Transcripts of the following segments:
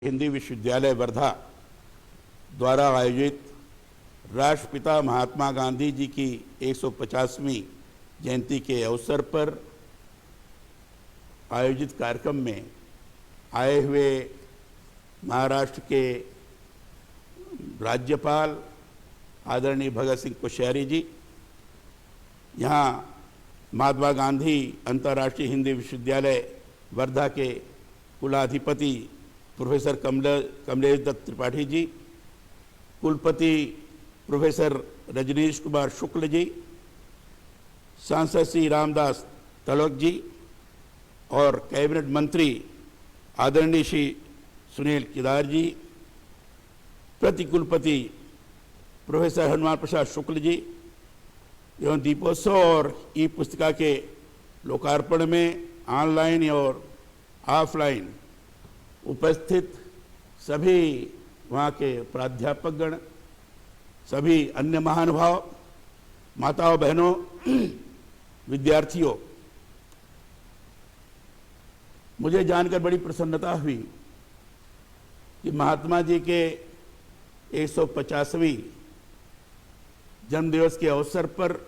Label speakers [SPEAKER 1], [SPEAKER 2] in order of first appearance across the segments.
[SPEAKER 1] हिंदी विश्वविद्यालय वर्धा द्वारा आयोजित राष्ट्रपिता महात्मा गांधी जी की 150वीं जयंती के अवसर पर आयोजित कार्यक्रम में आए हुए महाराष्ट्र के राज्यपाल आदरणीय भगत सिंह कोश्यारी जी, यहाँ महात्मा गांधी अंतर्राष्ट्रीय हिंदी विश्वविद्यालय वर्धा के कुलाधिपति प्रोफेसर कमलेश दत्त त्रिपाठी जी, कुलपति प्रोफेसर रजनीश कुमार शुक्ल जी, सांसद श्री रामदास तलवक जी और कैबिनेट मंत्री आदरणीय श्री सुनील केदार जी, प्रति कुलपति प्रोफेसर हनुमान प्रसाद शुक्ल जी एवं दीपोत्सव और ई पुस्तिका के लोकार्पण में ऑनलाइन और ऑफलाइन उपस्थित सभी वहाँ के प्राध्यापकगण, सभी अन्य महानुभाव, माताओं बहनों, विद्यार्थियों, मुझे जानकर बड़ी प्रसन्नता हुई कि महात्मा जी के 150वीं जन्मदिवस के अवसर पर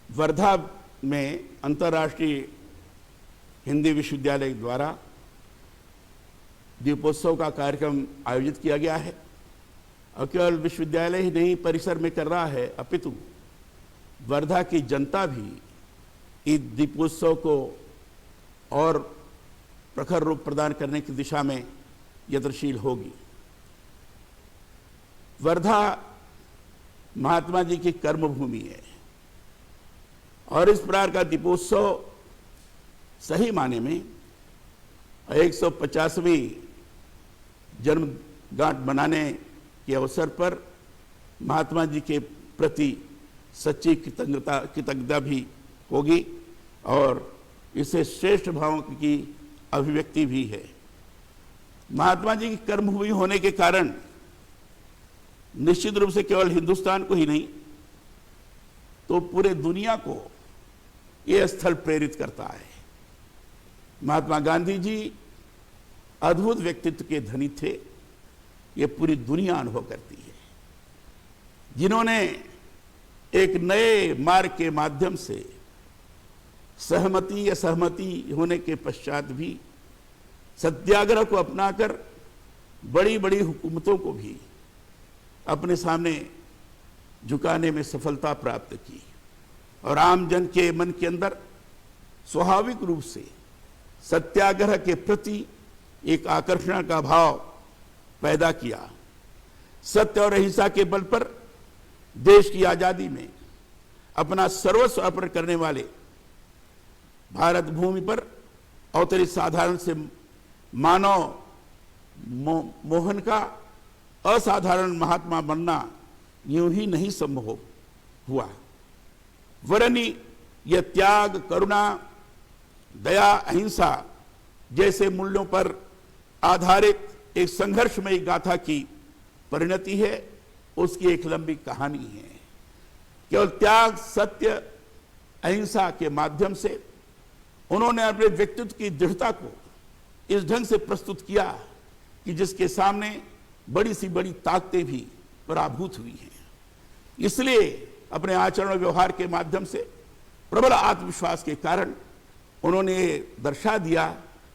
[SPEAKER 1] वर्धा में अंतर्राष्ट्रीय हिंदी विश्वविद्यालय द्वारा दीपोत्सव का कार्यक्रम आयोजित किया गया है और केवल विश्वविद्यालय ही नहीं परिसर में कर रहा है, अपितु वर्धा की जनता भी इस दीपोत्सव को और प्रखर रूप प्रदान करने की दिशा में यत्नशील होगी। वर्धा महात्मा जी की कर्मभूमि है और इस प्रकार का दीपोत्सव सही माने में 150वीं जन्मगांठ मनाने के अवसर पर महात्मा जी के प्रति सच्ची कृतज्ञता भी होगी और इससे श्रेष्ठ भावों की अभिव्यक्ति भी है। महात्मा जी की कर्मभूमि होने के कारण निश्चित रूप से केवल हिंदुस्तान को ही नहीं तो पूरे दुनिया को यह स्थल प्रेरित करता है। महात्मा गांधी जी अद्भुत व्यक्तित्व के धनी थे, ये पूरी दुनिया अनुभव करती है, जिन्होंने एक नए मार्ग के माध्यम से सहमति असहमति होने के पश्चात भी सत्याग्रह को अपनाकर बड़ी बड़ी हुकूमतों को भी अपने सामने झुकाने में सफलता प्राप्त की और आम जन के मन के अंदर स्वाभाविक रूप से सत्याग्रह के प्रति एक आकर्षण का भाव पैदा किया। सत्य और अहिंसा के बल पर देश की आजादी में अपना सर्वस्व अर्पण करने वाले भारत भूमि पर अवतरित साधारण से मानव मोहन का असाधारण महात्मा बनना यूं ही नहीं संभव हुआ, वरन यह त्याग, करुणा, दया, अहिंसा जैसे मूल्यों पर आधारित एक संघर्षमयी गाथा की परिणति है, उसकी एक लंबी कहानी है। केवल त्याग, सत्य, अहिंसा के माध्यम से उन्होंने अपने व्यक्तित्व की दृढ़ता को इस ढंग से प्रस्तुत किया कि जिसके सामने बड़ी सी बड़ी ताकतें भी पराभूत हुई हैं। इसलिए अपने आचरण और व्यवहार के माध्यम से प्रबल आत्मविश्वास के कारण उन्होंने दर्शा दिया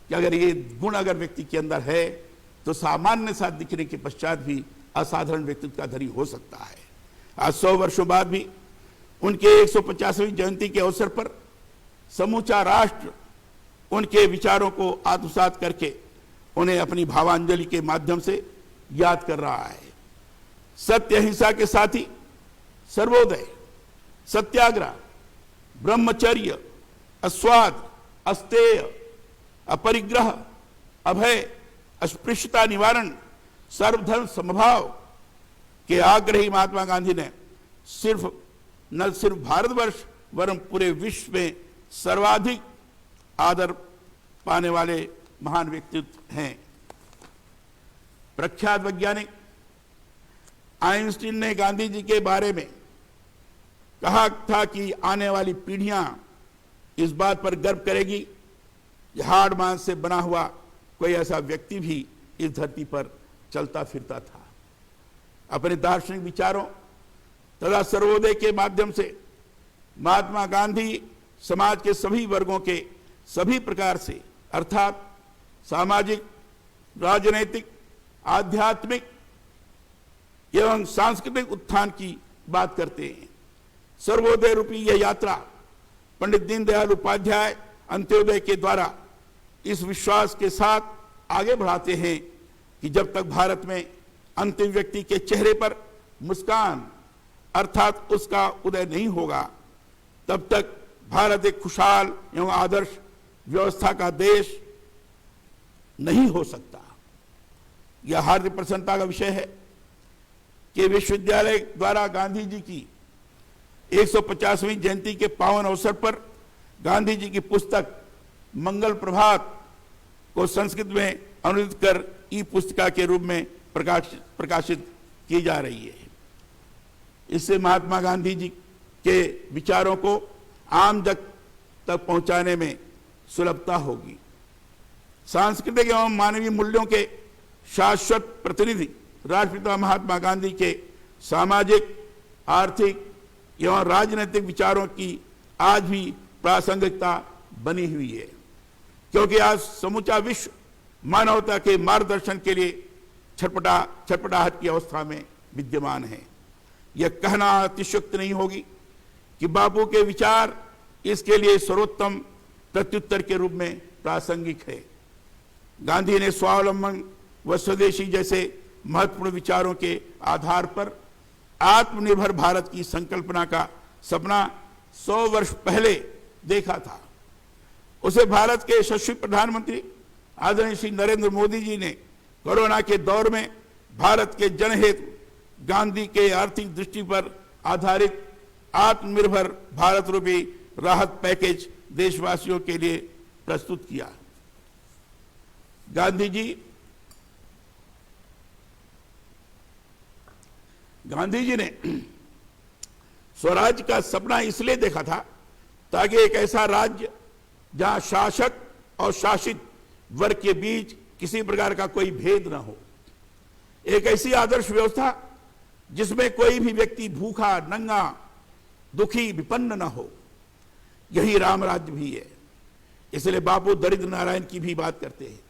[SPEAKER 1] कि अगर ये गुण अगर व्यक्ति के अंदर है तो सामान्य सा दिखने के पश्चात भी असाधारण व्यक्तित्व का धनी हो सकता है। आज 100 वर्षों बाद भी उनके 150वीं जयंती के अवसर पर समूचा राष्ट्र उनके विचारों को आत्मसात करके उन्हें अपनी भावांजलि के माध्यम से याद कर रहा है। सत्य अहिंसा के साथ ही सर्वोदय, सत्याग्रह, ब्रह्मचर्य, अस्वाद, अस्तेय, अपरिग्रह, अभय, अस्पृश्यता निवारण, सर्वधर्म समभाव के आग्रही महात्मा गांधी ने न सिर्फ भारतवर्ष वरन पूरे विश्व में सर्वाधिक आदर पाने वाले महान व्यक्तित्व हैं। प्रख्यात वैज्ञानिक आइंस्टीन ने गांधी जी के बारे में कहा था कि आने वाली पीढ़ियां इस बात पर गर्व करेगी कि हाड़ मांस से बना हुआ कोई ऐसा व्यक्ति भी इस धरती पर चलता फिरता था। अपने दार्शनिक विचारों तथा सर्वोदय के माध्यम से महात्मा गांधी समाज के सभी वर्गों के सभी प्रकार से अर्थात सामाजिक, राजनैतिक, आध्यात्मिक एवं सांस्कृतिक उत्थान की बात करते हैं। सर्वोदय रूपी यह यात्रा पंडित दीनदयाल उपाध्याय अंत्योदय के द्वारा इस विश्वास के साथ आगे बढ़ाते हैं कि जब तक भारत में अंतिम व्यक्ति के चेहरे पर मुस्कान अर्थात उसका उदय नहीं होगा, तब तक भारत एक खुशहाल एवं आदर्श व्यवस्था का देश नहीं हो सकता। यह हार्दिक प्रसन्नता का विषय है कि विश्वविद्यालय द्वारा गांधी जी की 150वीं जयंती के पावन अवसर पर गांधी जी की पुस्तक मंगल प्रभात को संस्कृत में अनुदित कर ई पुस्तिका के रूप में प्रकाशित की जा रही है। इससे महात्मा गांधी जी के विचारों को आम जन तक पहुंचाने में सुलभता होगी। सांस्कृतिक एवं मानवीय मूल्यों के शाश्वत प्रतिनिधि राष्ट्रपिता महात्मा गांधी के सामाजिक, आर्थिक एवं राजनीतिक विचारों की आज भी प्रासंगिकता बनी हुई है, क्योंकि आज समूचा विश्व मानवता के मार्गदर्शन के लिए छटपटाहट की अवस्था में विद्यमान है। यह कहना अतिशयोक्ति नहीं होगी कि बापू के विचार इसके लिए सर्वोत्तम प्रत्युत्तर के रूप में प्रासंगिक है। गांधी ने स्वावलंबन व स्वदेशी जैसे महत्वपूर्ण विचारों के आधार पर आत्मनिर्भर भारत की संकल्पना का सपना 100 वर्ष पहले देखा था। उसे भारत के यशस्वी प्रधानमंत्री आदरणीय श्री नरेंद्र मोदी जी ने कोरोना के दौर में भारत के जनहित गांधी के आर्थिक दृष्टि पर आधारित आत्मनिर्भर भारत रूपी राहत पैकेज देशवासियों के लिए प्रस्तुत किया। गांधी जी ने स्वराज का सपना इसलिए देखा था ताकि एक ऐसा राज्य जहां शासक और शासित वर्ग के बीच किसी प्रकार का कोई भेद न हो, एक ऐसी आदर्श व्यवस्था जिसमें कोई भी व्यक्ति भूखा, नंगा, दुखी, विपन्न न हो। यही राम राज्य भी है। इसलिए बापू दरिद्र नारायण की भी बात करते हैं।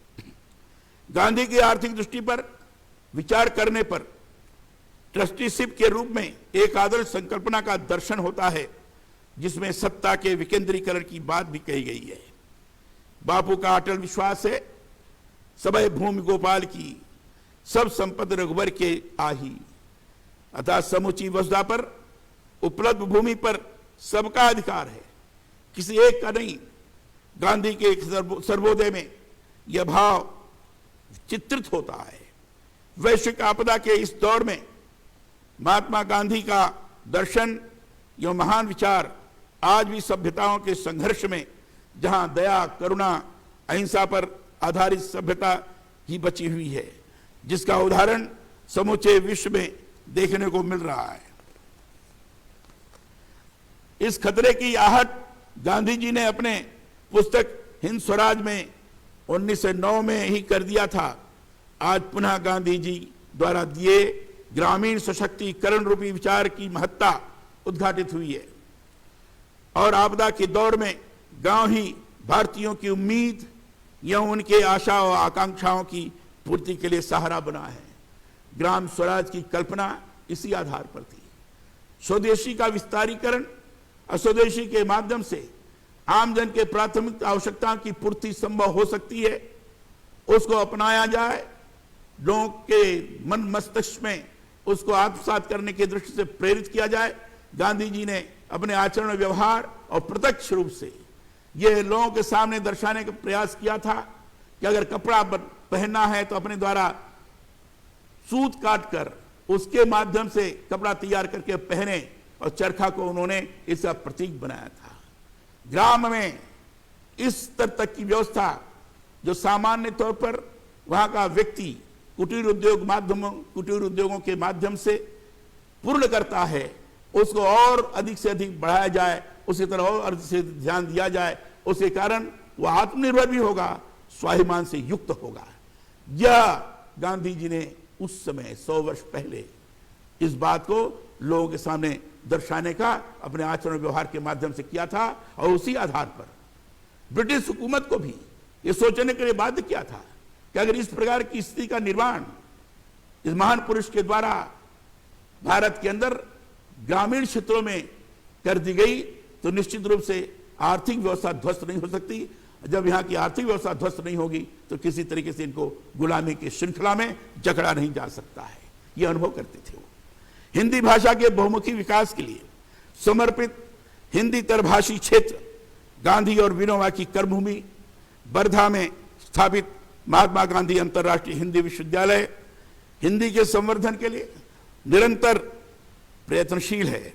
[SPEAKER 1] गांधी की आर्थिक दृष्टि पर विचार करने पर ट्रस्टीशिप के रूप में एक आदर्श संकल्पना का दर्शन होता है, जिसमें सत्ता के विकेंद्रीकरण की बात भी कही गई है। बापू का अटल विश्वास है, सबय भूमि गोपाल की, सब संपत्ति रघुवर के आही, अतः समुची वसुधा पर उपलब्ध भूमि पर सबका अधिकार है, किसी एक का नहीं। गांधी के सर्वोदय में यह भाव चित्रित होता है। वैश्विक आपदा के इस दौर में महात्मा गांधी का दर्शन, यह महान विचार आज भी सभ्यताओं के संघर्ष में, जहां दया, करुणा, अहिंसा पर आधारित सभ्यता ही बची हुई है, जिसका उदाहरण समूचे विश्व में देखने को मिल रहा है। इस खतरे की आहट गांधी जी ने अपने पुस्तक हिंद स्वराज में 1909 में ही कर दिया था। आज पुनः गांधी जी द्वारा दिए ग्रामीण सशक्तिकरण रूपी विचार की महत्ता उद्घाटित हुई है और आपदा के दौर में गांव ही भारतीयों की उम्मीद या उनके आशा और आकांक्षाओं की पूर्ति के लिए सहारा बना है। ग्राम स्वराज की कल्पना इसी आधार पर थी। स्वदेशी का विस्तारीकरण अस्वदेशी के माध्यम से आमजन के प्राथमिक आवश्यकताओं की पूर्ति संभव हो सकती है, उसको अपनाया जाए, लोगों के मन मस्तिष्क में उसको आत्मसात करने की दृष्टि से प्रेरित किया जाए। गांधी जी ने अपने आचरण, व्यवहार और प्रत्यक्ष रूप से यह लोगों के सामने दर्शाने का प्रयास किया था कि अगर कपड़ा पहनना है तो अपने द्वारा सूत काटकर उसके माध्यम से कपड़ा तैयार करके पहने, और चरखा को उन्होंने इसका प्रतीक बनाया था। ग्राम में इस स्तर तक की व्यवस्था जो सामान्य तौर पर वहां का व्यक्ति कुटीर उद्योगों के माध्यम से पूर्ण करता है, उसको और अधिक से अधिक बढ़ाया जाए, उसी तरह और अधिक से ध्यान दिया जाए। उसके कारण वह आत्मनिर्भर भी होगा, स्वाभिमान से युक्त होगा। यह गांधी जी ने उस समय 100 वर्ष पहले इस बात को लोगों के सामने दर्शाने का अपने आचरण व्यवहार के माध्यम से किया था, और उसी आधार पर ब्रिटिश हुकूमत को भी यह सोचने के लिए बाध्य किया था कि अगर इस प्रकार की स्थिति का निर्माण इस महान पुरुष के द्वारा भारत के अंदर ग्रामीण क्षेत्रों में कर दी गई तो निश्चित रूप से आर्थिक व्यवस्था ध्वस्त नहीं हो सकती। जब यहाँ की आर्थिक व्यवस्था ध्वस्त नहीं होगी तो किसी तरीके से इनको गुलामी की श्रृंखला में जकड़ा नहीं जा सकता है, ये अनुभव करते थे वो। हिंदी भाषा के बहुमुखी विकास के लिए समर्पित हिंदी तरभाषी क्षेत्र गांधी और विनोबा की कर्मभूमि वर्धा में स्थापित महात्मा गांधी अंतर्राष्ट्रीय हिंदी विश्वविद्यालय हिंदी के संवर्धन के लिए निरंतर प्रयत्नशील है।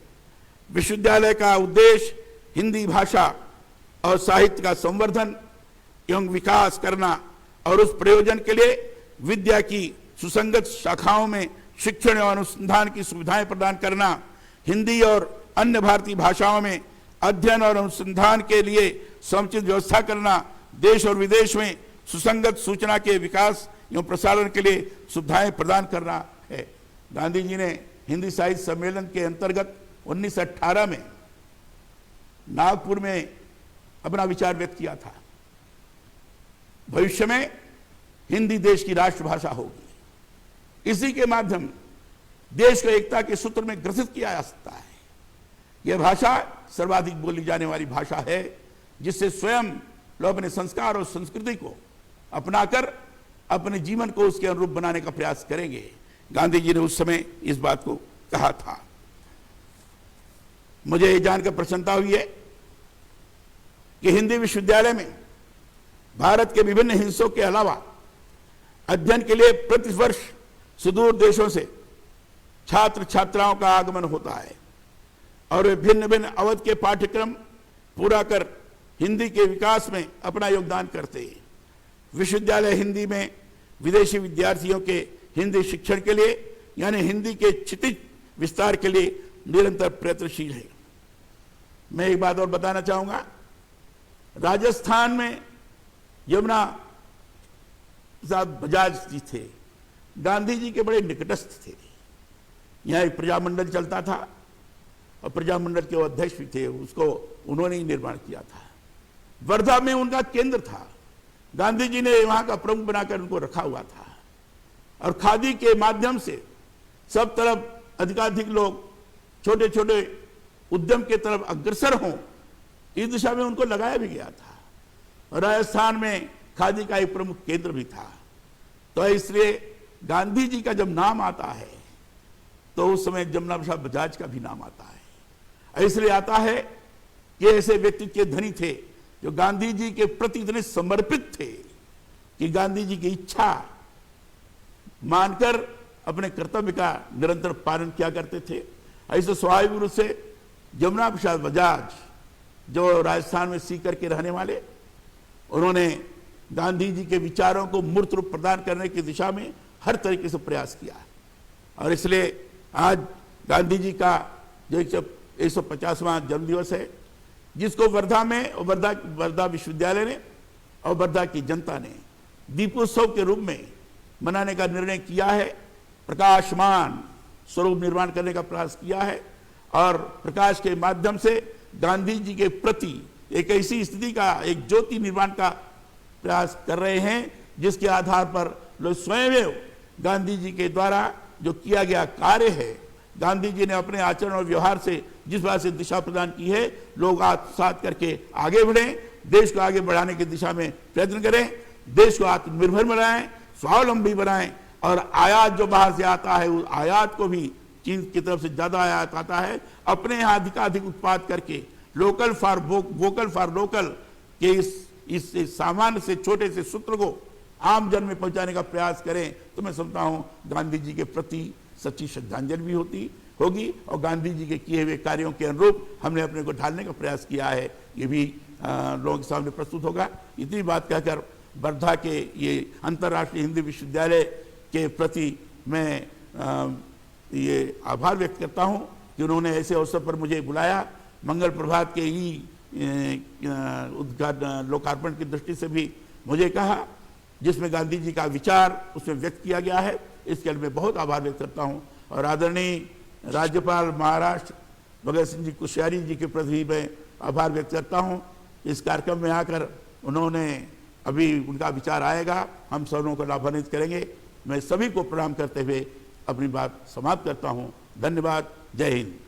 [SPEAKER 1] विश्वविद्यालय का उद्देश्य हिंदी भाषा और साहित्य का संवर्धन एवं विकास करना और उस प्रयोजन के लिए विद्या की सुसंगत शाखाओं में शिक्षण एवं अनुसंधान की सुविधाएं प्रदान करना, हिंदी और अन्य भारतीय भाषाओं में अध्ययन और अनुसंधान के लिए समुचित व्यवस्था करना, देश और विदेश में सुसंगत सूचना के विकास एवं प्रसारण के लिए सुविधाएं प्रदान करना है। गांधी जी ने हिंदी साहित्य सम्मेलन के अंतर्गत 1918 में नागपुर में अपना विचार व्यक्त किया था, भविष्य में हिंदी देश की राष्ट्रभाषा होगी। इसी के माध्यम देश को एकता के सूत्र में ग्रसित किया जा सकता है। यह भाषा सर्वाधिक बोली जाने वाली भाषा है, जिससे स्वयं लोग अपने संस्कार और संस्कृति को अपनाकर अपने जीवन को उसके अनुरूप बनाने का प्रयास करेंगे। गांधी जी ने उस समय इस बात को कहा था। मुझे यह जानकर प्रसन्नता हुई है कि हिंदी विश्वविद्यालय में भारत के विभिन्न हिस्सों के अलावा अध्ययन के लिए प्रति वर्ष सुदूर देशों से छात्र छात्राओं का आगमन होता है और वे भिन्न भिन्न अवधि के पाठ्यक्रम पूरा कर हिंदी के विकास में अपना योगदान करते हैं। विश्वविद्यालय हिंदी में विदेशी विद्यार्थियों के हिंदी शिक्षण के लिए यानी हिंदी के क्षितिज विस्तार के लिए निरंतर प्रयत्नशील है। मैं एक बात और बताना चाहूंगा, राजस्थान में यमुना प्रसाद बजाज जी थे, गांधी जी के बड़े निकटस्थ थे। यहाँ एक प्रजामंडल चलता था और प्रजामंडल के अध्यक्ष भी थे, उसको उन्होंने ही निर्माण किया था। वर्धा में उनका केंद्र था, गांधी जी ने वहां का प्रमुख बनाकर उनको रखा हुआ था और खादी के माध्यम से सब तरफ अधिकाधिक लोग छोटे छोटे उद्यम के तरफ अग्रसर हों, इस दिशा में उनको लगाया भी गया था। राजस्थान में खादी का एक प्रमुख केंद्र भी था। तो इसलिए गांधी जी का जब नाम आता है तो उस समय जमुना प्रसाद बजाज का भी नाम आता है। इसलिए आता है कि ऐसे व्यक्ति के धनी थे जो गांधी जी के प्रति इतने समर्पित थे कि गांधी जी की इच्छा मानकर अपने कर्तव्य का निरंतर पालन किया करते थे। ऐसे स्वाभाविक रूप से जमुना प्रसाद बजाज जो राजस्थान में सीकर के रहने वाले, उन्होंने गांधी जी के विचारों को मूर्त रूप प्रदान करने की दिशा में हर तरीके से प्रयास किया और इसलिए आज गांधी जी का जो 150वां जन्मदिवस है, जिसको वर्धा में वर्धा विश्वविद्यालय ने और वर्धा की जनता ने दीपोत्सव के रूप में मनाने का निर्णय किया है। प्रकाशमान स्वरूप निर्माण करने का प्रयास किया है और प्रकाश के माध्यम से गांधी जी के प्रति एक ऐसी स्थिति का, एक ज्योति निर्माण का प्रयास कर रहे हैं जिसके आधार पर लोग स्वयं गांधी जी के द्वारा जो किया गया कार्य है, गांधी जी ने अपने आचरण और व्यवहार से जिस बात से दिशा प्रदान की है, लोग आत्मसात करके आगे बढ़ें, देश को आगे बढ़ाने की दिशा में प्रयत्न करें, देश को आत्मनिर्भर बनाएं, स्वावलंबी बनाएं और आयात जो बाहर से आता है उस आयात को भी, चीन की तरफ से ज्यादा आयात आता है, अपने यहाँ अधिकाधिक उत्पाद करके local for vocal for local के इस सामान्य से छोटे से सूत्र को आम जन में पहुंचाने का प्रयास करें तो मैं समझता हूं गांधी जी के प्रति सच्ची श्रद्धांजलि भी होगी और गांधी जी के किए हुए कार्यों के अनुरूप हमने अपने को ढालने का प्रयास किया है, ये भी लोगों के सामने प्रस्तुत होगा। इतनी बात कहकर वर्धा के ये अंतर्राष्ट्रीय हिंदी विश्वविद्यालय के प्रति मैं ये आभार व्यक्त करता हूं कि उन्होंने ऐसे अवसर पर मुझे बुलाया। मंगल प्रभात के ही उद्घाटन लोकार्पण की दृष्टि से भी मुझे कहा जिसमें गांधी जी का विचार उसमें व्यक्त किया गया है, इसके लिए मैं बहुत आभार व्यक्त करता हूँ। और आदरणीय राज्यपाल महाराष्ट्र भगत सिंह जी कोश्यारी जी के प्रति मैं आभार व्यक्त करता हूँ। इस कार्यक्रम में आकर उन्होंने, अभी उनका विचार आएगा, हम सबों को लाभान्वित करेंगे। मैं सभी को प्रणाम करते हुए अपनी बात समाप्त करता हूँ। धन्यवाद। जय हिंद।